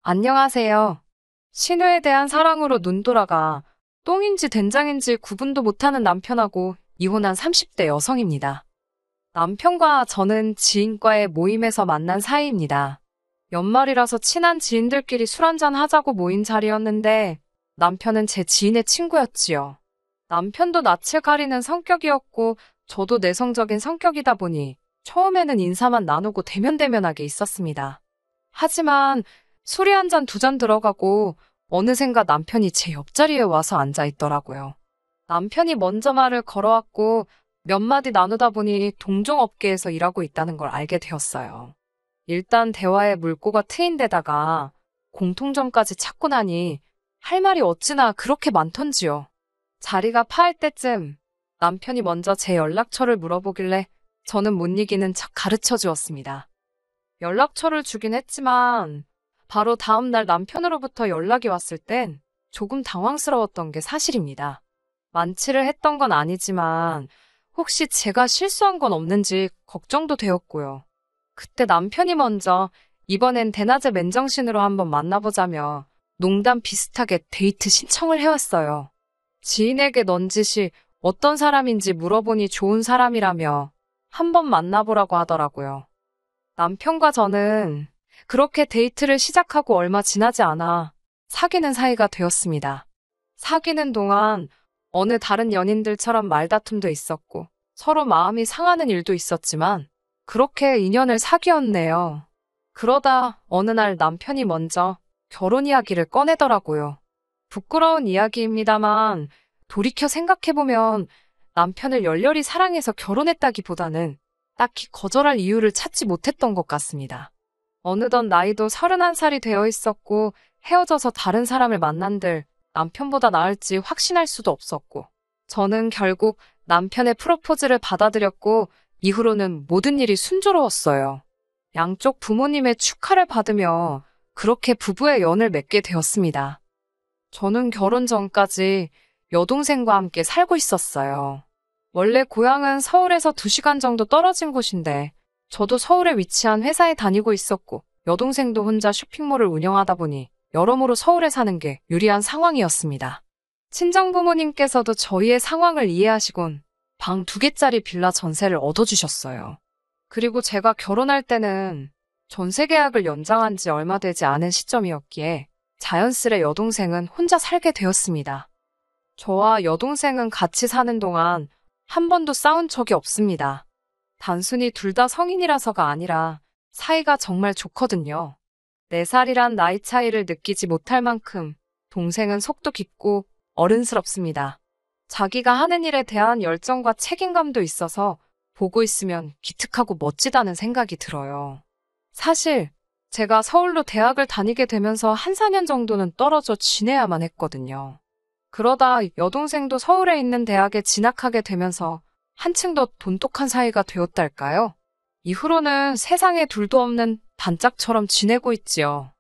안녕하세요. 신우에 대한 사랑으로 눈돌아가 똥인지 된장인지 구분도 못하는 남편하고 이혼한 30대 여성입니다. 남편과 저는 지인과의 모임에서 만난 사이입니다. 연말이라서 친한 지인들끼리 술 한잔 하자고 모인 자리였는데 남편은 제 지인의 친구였지요. 남편도 낯을 가리는 성격이었고 저도 내성적인 성격이다 보니 처음에는 인사만 나누고 대면대면하게 있었습니다. 하지만 술이 한 잔 두 잔 들어가고 어느샌가 남편이 제 옆자리에 와서 앉아 있더라고요. 남편이 먼저 말을 걸어왔고 몇 마디 나누다 보니 동종업계에서 일하고 있다는 걸 알게 되었어요. 일단 대화에 물꼬가 트인 데다가 공통점까지 찾고 나니 할 말이 어찌나 그렇게 많던지요. 자리가 파할 때쯤 남편이 먼저 제 연락처를 물어보길래 저는 못 이기는 척 가르쳐 주었습니다. 연락처를 주긴 했지만 바로 다음 날 남편으로부터 연락이 왔을 땐 조금 당황스러웠던 게 사실입니다. 만취를 했던 건 아니지만 혹시 제가 실수한 건 없는지 걱정도 되었고요. 그때 남편이 먼저 이번엔 대낮에 맨정신으로 한번 만나보자며 농담 비슷하게 데이트 신청을 해왔어요. 지인에게 넌지시 어떤 사람인지 물어보니 좋은 사람이라며 한번 만나보라고 하더라고요. 남편과 저는 그렇게 데이트를 시작하고 얼마 지나지 않아 사귀는 사이가 되었습니다. 사귀는 동안 어느 다른 연인들처럼 말다툼도 있었고 서로 마음이 상하는 일도 있었지만 그렇게 인연을 사귀었네요. 그러다 어느 날 남편이 먼저 결혼 이야기를 꺼내더라고요. 부끄러운 이야기입니다만 돌이켜 생각해보면 남편을 열렬히 사랑해서 결혼했다기보다는 딱히 거절할 이유를 찾지 못했던 것 같습니다. 어느덧 나이도 31살이 되어 있었고 헤어져서 다른 사람을 만난들 남편보다 나을지 확신할 수도 없었고 저는 결국 남편의 프로포즈를 받아들였고 이후로는 모든 일이 순조로웠어요. 양쪽 부모님의 축하를 받으며 그렇게 부부의 연을 맺게 되었습니다. 저는 결혼 전까지 여동생과 함께 살고 있었어요. 원래 고향은 서울에서 2시간 정도 떨어진 곳인데 저도 서울에 위치한 회사에 다니고 있었고 여동생도 혼자 쇼핑몰을 운영하다 보니 여러모로 서울에 사는 게 유리한 상황이었습니다. 친정부모님께서도 저희의 상황을 이해하시곤 방 2개짜리 빌라 전세를 얻어주셨어요. 그리고 제가 결혼할 때는 전세 계약을 연장한 지 얼마 되지 않은 시점이었기에 자연스레 여동생은 혼자 살게 되었습니다. 저와 여동생은 같이 사는 동안 한 번도 싸운 적이 없습니다. 단순히 둘 다 성인이라서가 아니라 사이가 정말 좋거든요. 4살이란 나이 차이를 느끼지 못할 만큼 동생은 속도 깊고 어른스럽습니다. 자기가 하는 일에 대한 열정과 책임감도 있어서 보고 있으면 기특하고 멋지다는 생각이 들어요. 사실 제가 서울로 대학을 다니게 되면서 한 4년 정도는 떨어져 지내야만 했거든요. 그러다 여동생도 서울에 있는 대학에 진학하게 되면서 한층 더 돈독한 사이가 되었달까요? 이후로는 세상에 둘도 없는 단짝처럼 지내고 있지요.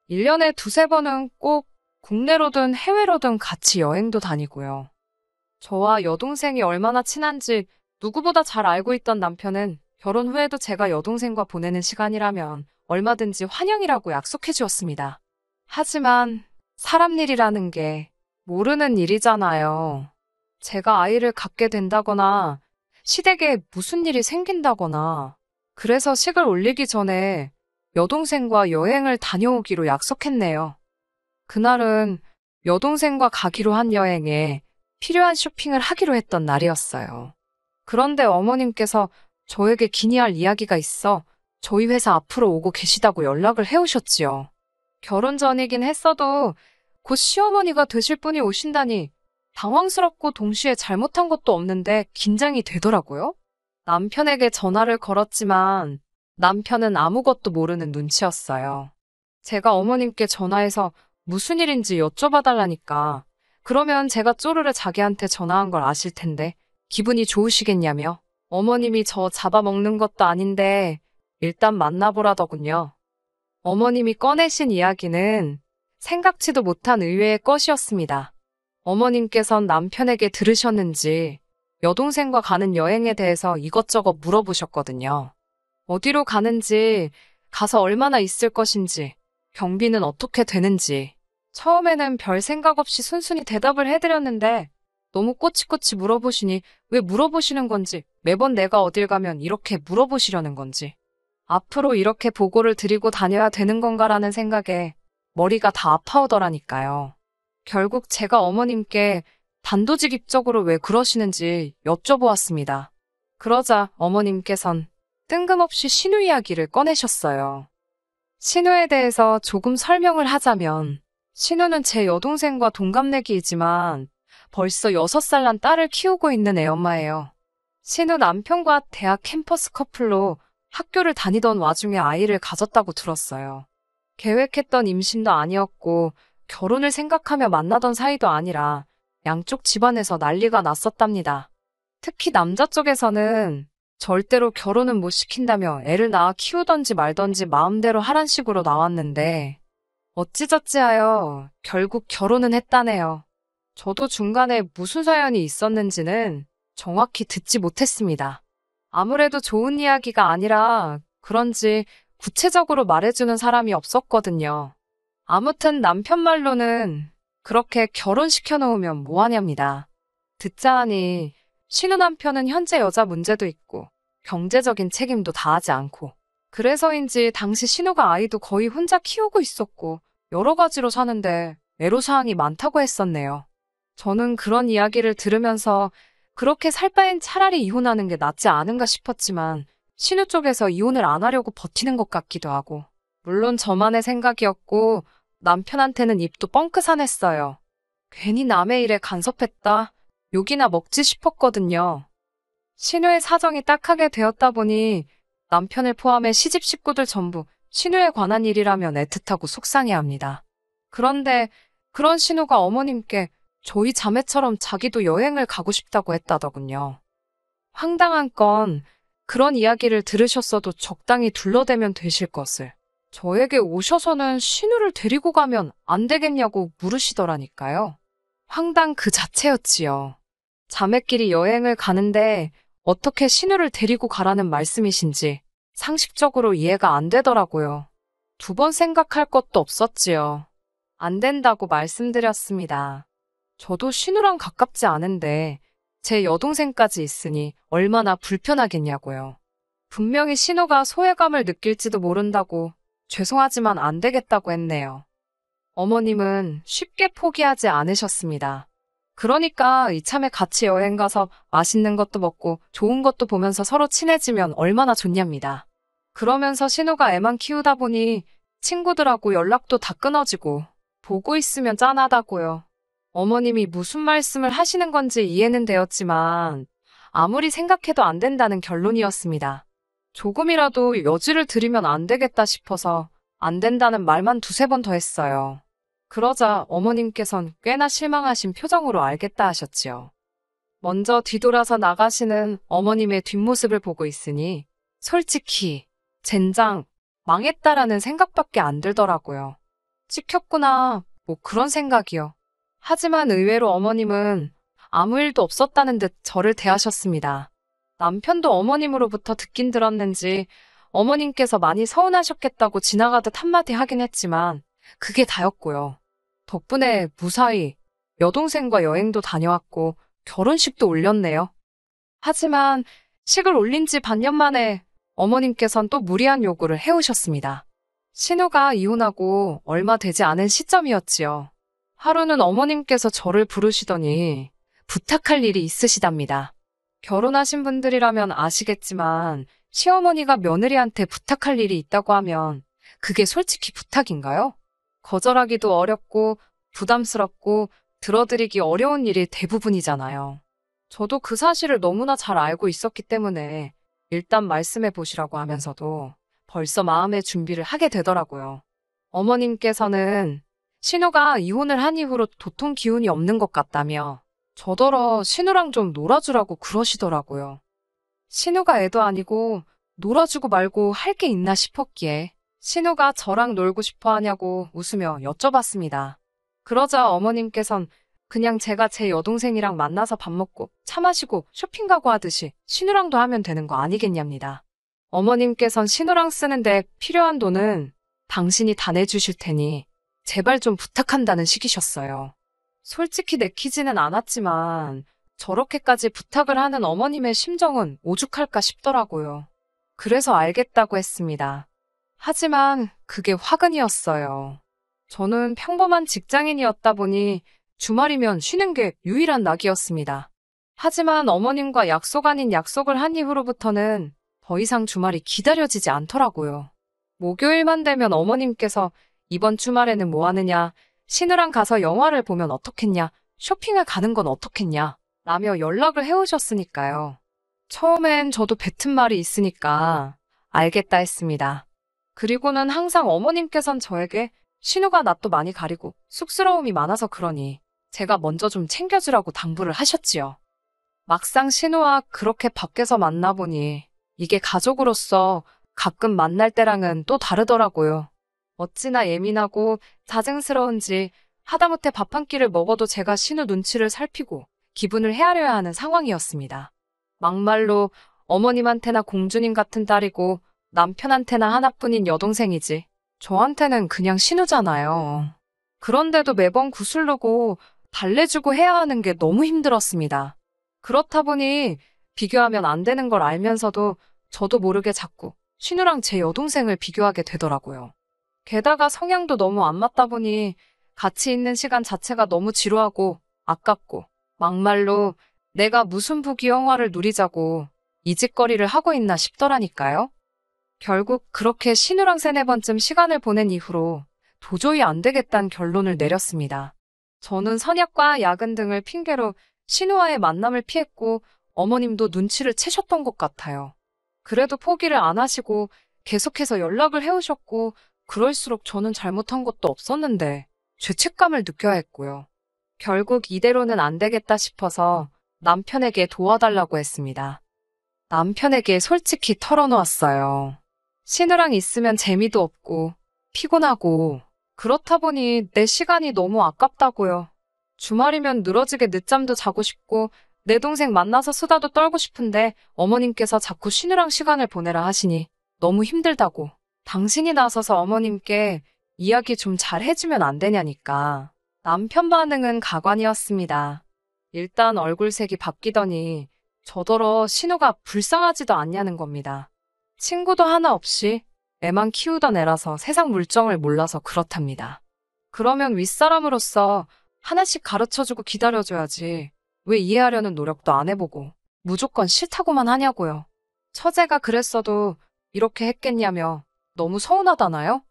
1년에 2~3번은 꼭 국내로든 해외로든 같이 여행도 다니고요. 저와 여동생이 얼마나 친한지 누구보다 잘 알고 있던 남편은 결혼 후에도 제가 여동생과 보내는 시간이라면 얼마든지 환영이라고 약속해 주었습니다. 하지만 사람 일이라는 게 모르는 일이잖아요. 제가 아이를 갖게 된다거나 시댁에 무슨 일이 생긴다거나 그래서 식을 올리기 전에 여동생과 여행을 다녀오기로 약속했네요. 그날은 여동생과 가기로 한 여행에 필요한 쇼핑을 하기로 했던 날이었어요. 그런데 어머님께서 저에게 기니할 이야기가 있어 저희 회사 앞으로 오고 계시다고 연락을 해오셨지요. 결혼 전이긴 했어도 곧 시어머니가 되실 분이 오신다니 당황스럽고 동시에 잘못한 것도 없는데 긴장이 되더라고요. 남편에게 전화를 걸었지만 남편은 아무것도 모르는 눈치였어요. 제가 어머님께 전화해서 무슨 일인지 여쭤봐달라니까 그러면 제가 쪼르르 자기한테 전화한 걸 아실 텐데 기분이 좋으시겠냐며 어머님이 저 잡아먹는 것도 아닌데 일단 만나보라더군요. 어머님이 꺼내신 이야기는 생각지도 못한 의외의 것이었습니다. 어머님께선 남편에게 들으셨는지 여동생과 가는 여행에 대해서 이것저것 물어보셨거든요. 어디로 가는지, 가서 얼마나 있을 것인지, 경비는 어떻게 되는지. 처음에는 별 생각 없이 순순히 대답을 해드렸는데 너무 꼬치꼬치 물어보시니 왜 물어보시는 건지, 매번 내가 어딜 가면 이렇게 물어보시려는 건지, 앞으로 이렇게 보고를 드리고 다녀야 되는 건가라는 생각에 머리가 다 아파오더라니까요. 결국 제가 어머님께 단도직입적으로 왜 그러시는지 여쭤보았습니다. 그러자 어머님께선 뜬금없이 신우 이야기를 꺼내셨어요. 신우에 대해서 조금 설명을 하자면, 신우는 제 여동생과 동갑내기이지만 벌써 6살 난 딸을 키우고 있는 애엄마예요. 신우 남편과 대학 캠퍼스 커플로 학교를 다니던 와중에 아이를 가졌다고 들었어요. 계획했던 임신도 아니었고 결혼을 생각하며 만나던 사이도 아니라 양쪽 집안에서 난리가 났었답니다. 특히 남자 쪽에서는 절대로 결혼은 못 시킨다며 애를 낳아 키우던지 말던지 마음대로 하란 식으로 나왔는데 어찌저찌하여 결국 결혼은 했다네요. 저도 중간에 무슨 사연이 있었는지는 정확히 듣지 못했습니다. 아무래도 좋은 이야기가 아니라 그런지 구체적으로 말해주는 사람이 없었거든요. 아무튼 남편 말로는 그렇게 결혼시켜 놓으면 뭐하냐입니다. 듣자 하니 신우 남편은 현재 여자 문제도 있고 경제적인 책임도 다하지 않고, 그래서인지 당시 신우가 아이도 거의 혼자 키우고 있었고 여러 가지로 사는데 애로사항이 많다고 했었네요. 저는 그런 이야기를 들으면서 그렇게 살 바엔 차라리 이혼하는 게 낫지 않은가 싶었지만 신우 쪽에서 이혼을 안 하려고 버티는 것 같기도 하고, 물론 저만의 생각이었고 남편한테는 입도 뻥끗하냈어요. 괜히 남의 일에 간섭했다, 욕이나 먹지 싶었거든요. 신우의 사정이 딱하게 되었다 보니 남편을 포함해 시집 식구들 전부 신우에 관한 일이라면 애틋하고 속상해합니다. 그런데 그런 신우가 어머님께 저희 자매처럼 자기도 여행을 가고 싶다고 했다더군요. 황당한 건 그런 이야기를 들으셨어도 적당히 둘러대면 되실 것을 저에게 오셔서는 신우를 데리고 가면 안 되겠냐고 물으시더라니까요. 황당 그 자체였지요. 자매끼리 여행을 가는데 어떻게 신우를 데리고 가라는 말씀이신지 상식적으로 이해가 안 되더라고요. 2번 생각할 것도 없었지요. 안 된다고 말씀드렸습니다. 저도 신우랑 가깝지 않은데 제 여동생까지 있으니 얼마나 불편하겠냐고요. 분명히 신우가 소외감을 느낄지도 모른다고 죄송하지만 안 되겠다고 했네요. 어머님은 쉽게 포기하지 않으셨습니다. 그러니까 이참에 같이 여행 가서 맛있는 것도 먹고 좋은 것도 보면서 서로 친해지면 얼마나 좋냐입니다. 그러면서 신우가 애만 키우다 보니 친구들하고 연락도 다 끊어지고 보고 있으면 짠하다고요. 어머님이 무슨 말씀을 하시는 건지 이해는 되었지만 아무리 생각해도 안 된다는 결론이었습니다. 조금이라도 여지를 드리면 안 되겠다 싶어서 안 된다는 말만 2-3번 더 했어요. 그러자 어머님께선 꽤나 실망하신 표정으로 알겠다 하셨지요. 먼저 뒤돌아서 나가시는 어머님의 뒷모습을 보고 있으니 솔직히 젠장 망했다라는 생각밖에 안 들더라고요. 찍혔구나, 뭐 그런 생각이요. 하지만 의외로 어머님은 아무 일도 없었다는 듯 저를 대하셨습니다. 남편도 어머님으로부터 듣긴 들었는지 어머님께서 많이 서운하셨겠다고 지나가듯 한마디 하긴 했지만 그게 다였고요. 덕분에 무사히 여동생과 여행도 다녀왔고 결혼식도 올렸네요. 하지만 식을 올린 지 반년 만에 어머님께선 또 무리한 요구를 해오셨습니다. 신우가 이혼하고 얼마 되지 않은 시점이었지요. 하루는 어머님께서 저를 부르시더니 부탁할 일이 있으시답니다. 결혼하신 분들이라면 아시겠지만 시어머니가 며느리한테 부탁할 일이 있다고 하면 그게 솔직히 부탁인가요? 거절하기도 어렵고 부담스럽고 들어드리기 어려운 일이 대부분이잖아요. 저도 그 사실을 너무나 잘 알고 있었기 때문에 일단 말씀해 보시라고 하면서도 벌써 마음의 준비를 하게 되더라고요. 어머님께서는 신우가 이혼을 한 이후로 도통 기운이 없는 것 같다며 저더러 신우랑 좀 놀아주라고 그러시더라고요. 신우가 애도 아니고 놀아주고 말고 할 게 있나 싶었기에 신우가 저랑 놀고 싶어 하냐고 웃으며 여쭤봤습니다. 그러자 어머님께선 그냥 제가 제 여동생이랑 만나서 밥 먹고 차 마시고 쇼핑 가고 하듯이 신우랑도 하면 되는 거 아니겠냐입니다. 어머님께선 신우랑 쓰는데 필요한 돈은 당신이 다 내주실 테니 제발 좀 부탁한다는 식이셨어요. 솔직히 내키지는 않았지만 저렇게까지 부탁을 하는 어머님의 심정은 오죽할까 싶더라고요. 그래서 알겠다고 했습니다. 하지만 그게 화근이었어요. 저는 평범한 직장인이었다 보니 주말이면 쉬는 게 유일한 낙이었습니다. 하지만 어머님과 약속 아닌 약속을 한 이후로부터는 더 이상 주말이 기다려지지 않더라고요. 목요일만 되면 어머님께서 이번 주말에는 뭐 하느냐, 신우랑 가서 영화를 보면 어떻겠냐, 쇼핑을 가는 건 어떻겠냐, 라며 연락을 해오셨으니까요. 처음엔 저도 뱉은 말이 있으니까 알겠다 했습니다. 그리고는 항상 어머님께선 저에게 신우가 낯도 많이 가리고 쑥스러움이 많아서 그러니 제가 먼저 좀 챙겨주라고 당부를 하셨지요. 막상 신우와 그렇게 밖에서 만나보니 이게 가족으로서 가끔 만날 때랑은 또 다르더라고요. 어찌나 예민하고 자증스러운지 하다못해 밥 한 끼를 먹어도 제가 신우 눈치를 살피고 기분을 헤아려야 하는 상황이었습니다. 막말로 어머님한테나 공주님 같은 딸이고 남편한테나 하나뿐인 여동생이지 저한테는 그냥 신우잖아요. 그런데도 매번 구슬르고 달래주고 해야 하는 게 너무 힘들었습니다. 그렇다 보니 비교하면 안 되는 걸 알면서도 저도 모르게 자꾸 신우랑 제 여동생을 비교하게 되더라고요. 게다가 성향도 너무 안 맞다 보니 같이 있는 시간 자체가 너무 지루하고 아깝고 막말로 내가 무슨 부귀영화를 누리자고 이 짓거리를 하고 있나 싶더라니까요. 결국 그렇게 신우랑 3-4번쯤 시간을 보낸 이후로 도저히 안 되겠다는 결론을 내렸습니다. 저는 선약과 야근 등을 핑계로 신우와의 만남을 피했고 어머님도 눈치를 채셨던 것 같아요. 그래도 포기를 안 하시고 계속해서 연락을 해오셨고 그럴수록 저는 잘못한 것도 없었는데 죄책감을 느껴야 했고요. 결국 이대로는 안 되겠다 싶어서 남편에게 도와달라고 했습니다. 남편에게 솔직히 털어놓았어요. 신우랑 있으면 재미도 없고 피곤하고 그렇다 보니 내 시간이 너무 아깝다고요. 주말이면 늘어지게 늦잠도 자고 싶고 내 동생 만나서 수다도 떨고 싶은데 어머님께서 자꾸 신우랑 시간을 보내라 하시니 너무 힘들다고. 당신이 나서서 어머님께 이야기 좀 잘 해주면 안 되냐니까. 남편 반응은 가관이었습니다. 일단 얼굴색이 바뀌더니 저더러 신우가 불쌍하지도 않냐는 겁니다. 친구도 하나 없이 애만 키우던 애라서 세상 물정을 몰라서 그렇답니다. 그러면 윗사람으로서 하나씩 가르쳐주고 기다려줘야지. 왜 이해하려는 노력도 안 해보고 무조건 싫다고만 하냐고요. 처제가 그랬어도 이렇게 했겠냐며 너무 서운하다나요?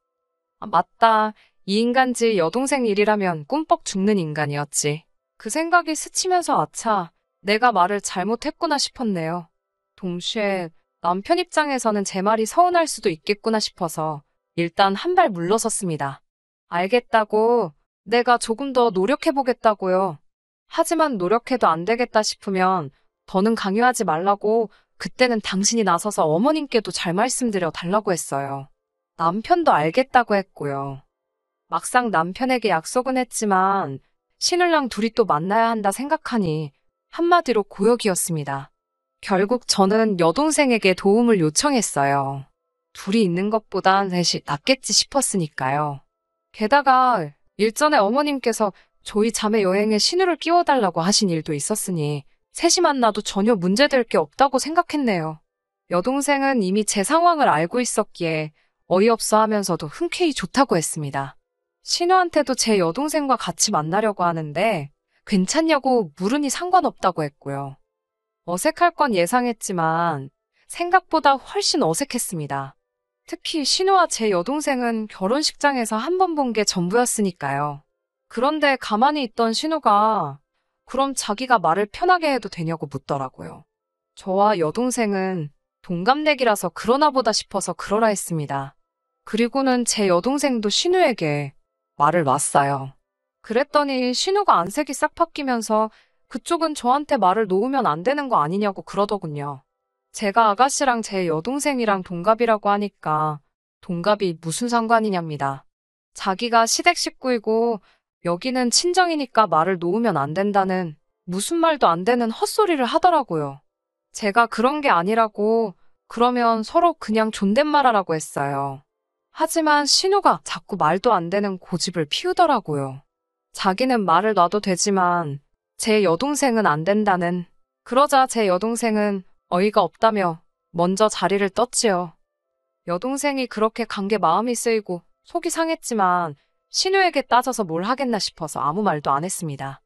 아, 맞다. 이 인간지 여동생 일이라면 꿈뻑 죽는 인간이었지. 그 생각이 스치면서 아차, 내가 말을 잘못했구나 싶었네요. 동시에 남편 입장에서는 제 말이 서운할 수도 있겠구나 싶어서 일단 한 발 물러섰습니다. 알겠다고, 내가 조금 더 노력해보겠다고요. 하지만 노력해도 안 되겠다 싶으면 더는 강요하지 말라고 그때는 당신이 나서서 어머님께도 잘 말씀드려 달라고 했어요. 남편도 알겠다고 했고요. 막상 남편에게 약속은 했지만 신우랑 둘이 또 만나야 한다 생각하니 한마디로 고역이었습니다. 결국 저는 여동생에게 도움을 요청했어요. 둘이 있는 것보단 셋이 낫겠지 싶었으니까요. 게다가 일전에 어머님께서 저희 자매 여행에 신우를 끼워달라고 하신 일도 있었으니 셋이 만나도 전혀 문제될 게 없다고 생각했네요. 여동생은 이미 제 상황을 알고 있었기에 어이없어 하면서도 흔쾌히 좋다고 했습니다. 신우한테도 제 여동생과 같이 만나려고 하는데 괜찮냐고 물으니 상관없다고 했고요. 어색할 건 예상했지만 생각보다 훨씬 어색했습니다. 특히 신우와 제 여동생은 결혼식장에서 한 번 본 게 전부였으니까요. 그런데 가만히 있던 신우가 그럼 자기가 말을 편하게 해도 되냐고 묻더라고요. 저와 여동생은 동갑내기라서 그러나 보다 싶어서 그러라 했습니다. 그리고는 제 여동생도 신우에게 말을 놨어요. 그랬더니 신우가 안색이 싹 바뀌면서 그쪽은 저한테 말을 놓으면 안 되는 거 아니냐고 그러더군요. 제가 아가씨랑 제 여동생이랑 동갑이라고 하니까 동갑이 무슨 상관이냐입니다. 자기가 시댁 식구이고 여기는 친정이니까 말을 놓으면 안 된다는 무슨 말도 안 되는 헛소리를 하더라고요. 제가 그런 게 아니라고 그러면 서로 그냥 존댓말하라고 했어요. 하지만 신우가 자꾸 말도 안 되는 고집을 피우더라고요. 자기는 말을 놔도 되지만 제 여동생은 안 된다는. 그러자 제 여동생은 어이가 없다며 먼저 자리를 떴지요. 여동생이 그렇게 간 게 마음이 쓰이고 속이 상했지만 신우에게 따져서 뭘 하겠나 싶어서 아무 말도 안 했습니다.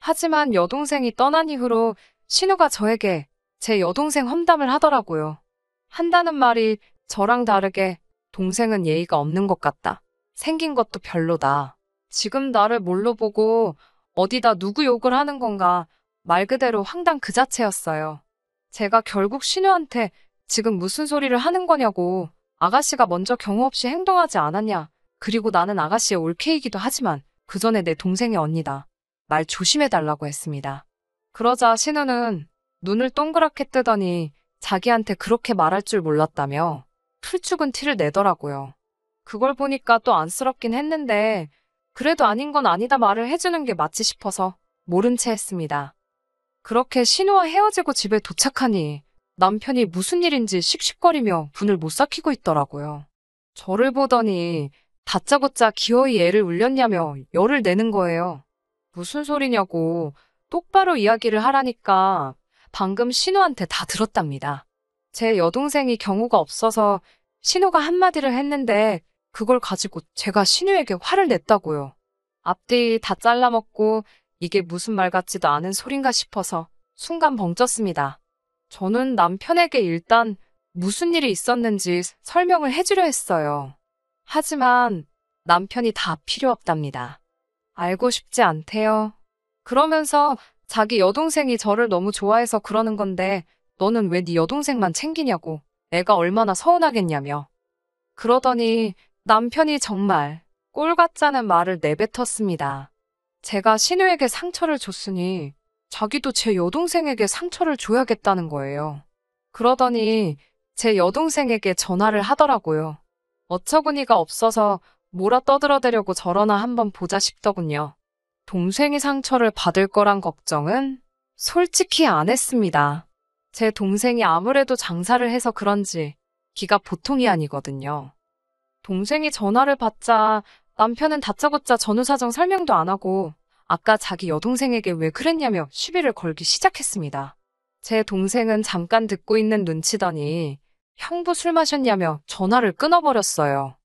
하지만 여동생이 떠난 이후로 신우가 저에게 제 여동생 험담을 하더라고요. 한다는 말이 저랑 다르게 동생은 예의가 없는 것 같다. 생긴 것도 별로다. 지금 나를 뭘로 보고 어디다 누구 욕을 하는 건가. 말 그대로 황당 그 자체였어요. 제가 결국 신우한테 지금 무슨 소리를 하는 거냐고, 아가씨가 먼저 경우 없이 행동하지 않았냐. 그리고 나는 아가씨의 올케이기도 하지만 그 전에 내 동생의 언니다. 말 조심해달라고 했습니다. 그러자 신우는 눈을 동그랗게 뜨더니 자기한테 그렇게 말할 줄 몰랐다며 풀죽은 티를 내더라고요. 그걸 보니까 또 안쓰럽긴 했는데 그래도 아닌 건 아니다 말을 해주는 게 맞지 싶어서 모른 채 했습니다. 그렇게 신우와 헤어지고 집에 도착하니 남편이 무슨 일인지 씩씩거리며 분을 못 삭히고 있더라고요. 저를 보더니 다짜고짜 기어이 애를 울렸냐며 열을 내는 거예요. 무슨 소리냐고 똑바로 이야기를 하라니까 방금 신우한테 다 들었답니다. 제 여동생이 경우가 없어서 신우가 한마디를 했는데 그걸 가지고 제가 신우에게 화를 냈다고요. 앞뒤 다 잘라먹고 이게 무슨 말 같지도 않은 소린가 싶어서 순간 벙쪘습니다. 저는 남편에게 일단 무슨 일이 있었는지 설명을 해주려 했어요. 하지만 남편이 다 필요 없답니다. 알고 싶지 않대요. 그러면서 자기 여동생이 저를 너무 좋아해서 그러는 건데 너는 왜 네 여동생만 챙기냐고, 애가 얼마나 서운하겠냐며. 그러더니 남편이 정말 꼴 같자는 말을 내뱉었습니다. 제가 신우에게 상처를 줬으니 자기도 제 여동생에게 상처를 줘야겠다는 거예요. 그러더니 제 여동생에게 전화를 하더라고요. 어처구니가 없어서 뭐라 떠들어대려고 저러나 한번 보자 싶더군요. 동생이 상처를 받을 거란 걱정은 솔직히 안 했습니다. 제 동생이 아무래도 장사를 해서 그런지 기가 보통이 아니거든요. 동생이 전화를 받자 남편은 다짜고짜 전후 사정 설명도 안 하고 아까 자기 여동생에게 왜 그랬냐며 시비를 걸기 시작했습니다. 제 동생은 잠깐 듣고 있는 눈치더니 형부 술 마셨냐며 전화를 끊어버렸어요.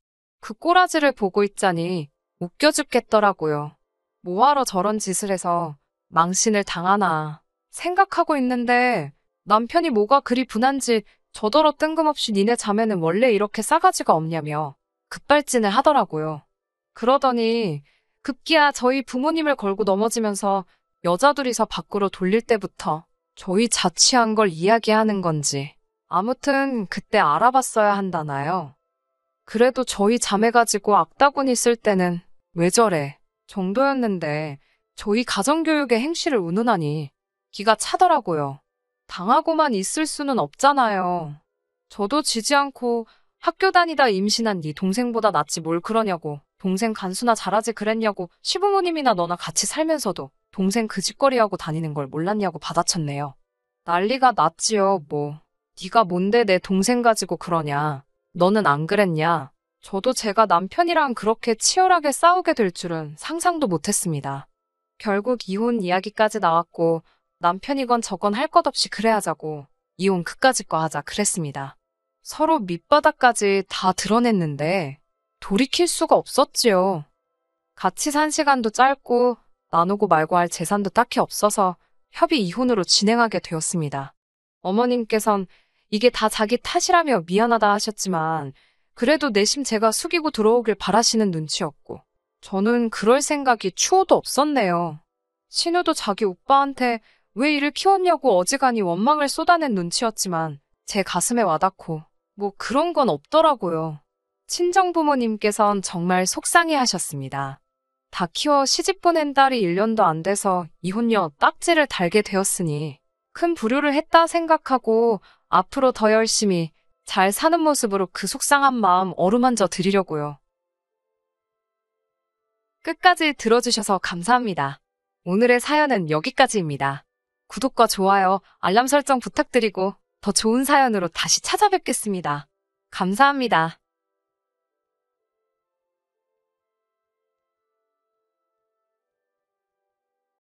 그 꼬라지를 보고 있자니 웃겨 죽겠더라고요. 뭐하러 저런 짓을 해서 망신을 당하나 생각하고 있는데 남편이 뭐가 그리 분한지 저더러 뜬금없이 니네 자매는 원래 이렇게 싸가지가 없냐며 급발진을 하더라고요. 그러더니 급기야 저희 부모님을 걸고 넘어지면서 여자 둘이서 밖으로 돌릴 때부터 저희 자취한 걸 이야기하는 건지 아무튼 그때 알아봤어야 한다나요. 그래도 저희 자매 가지고 악다구니 쓸 때는 왜 저래 정도였는데 저희 가정교육의 행실을 운운하니 기가 차더라고요. 당하고만 있을 수는 없잖아요. 저도 지지 않고 학교 다니다 임신한 네 동생보다 낫지 뭘 그러냐고, 동생 간수나 잘하지 그랬냐고, 시부모님이나 너나 같이 살면서도 동생 그 짓거리하고 다니는 걸 몰랐냐고 받아쳤네요. 난리가 났지요. 뭐 네가 뭔데 내 동생 가지고 그러냐, 너는 안 그랬냐. 저도 제가 남편이랑 그렇게 치열하게 싸우게 될 줄은 상상도 못했습니다. 결국 이혼 이야기까지 나왔고 남편이건 저건 할 것 없이 그래 하자고 이혼 그까짓 거 하자 그랬습니다. 서로 밑바닥까지 다 드러냈는데 돌이킬 수가 없었지요. 같이 산 시간도 짧고 나누고 말고 할 재산도 딱히 없어서 협의 이혼으로 진행하게 되었습니다. 어머님께선 이게 다 자기 탓이라며 미안하다 하셨지만 그래도 내심 제가 숙이고 들어오길 바라시는 눈치였고 저는 그럴 생각이 추호도 없었네요. 신우도 자기 오빠한테 왜 이를 키웠냐고 어지간히 원망을 쏟아낸 눈치였지만 제 가슴에 와닿고 뭐 그런 건 없더라고요. 친정부모님께선 정말 속상해하셨습니다. 다 키워 시집 보낸 딸이 1년도 안 돼서 이혼녀 딱지를 달게 되었으니 큰 불효를 했다 생각하고 앞으로 더 열심히 잘 사는 모습으로 그 속상한 마음 어루만져 드리려고요. 끝까지 들어주셔서 감사합니다. 오늘의 사연은 여기까지입니다. 구독과 좋아요, 알람 설정 부탁드리고 더 좋은 사연으로 다시 찾아뵙겠습니다. 감사합니다.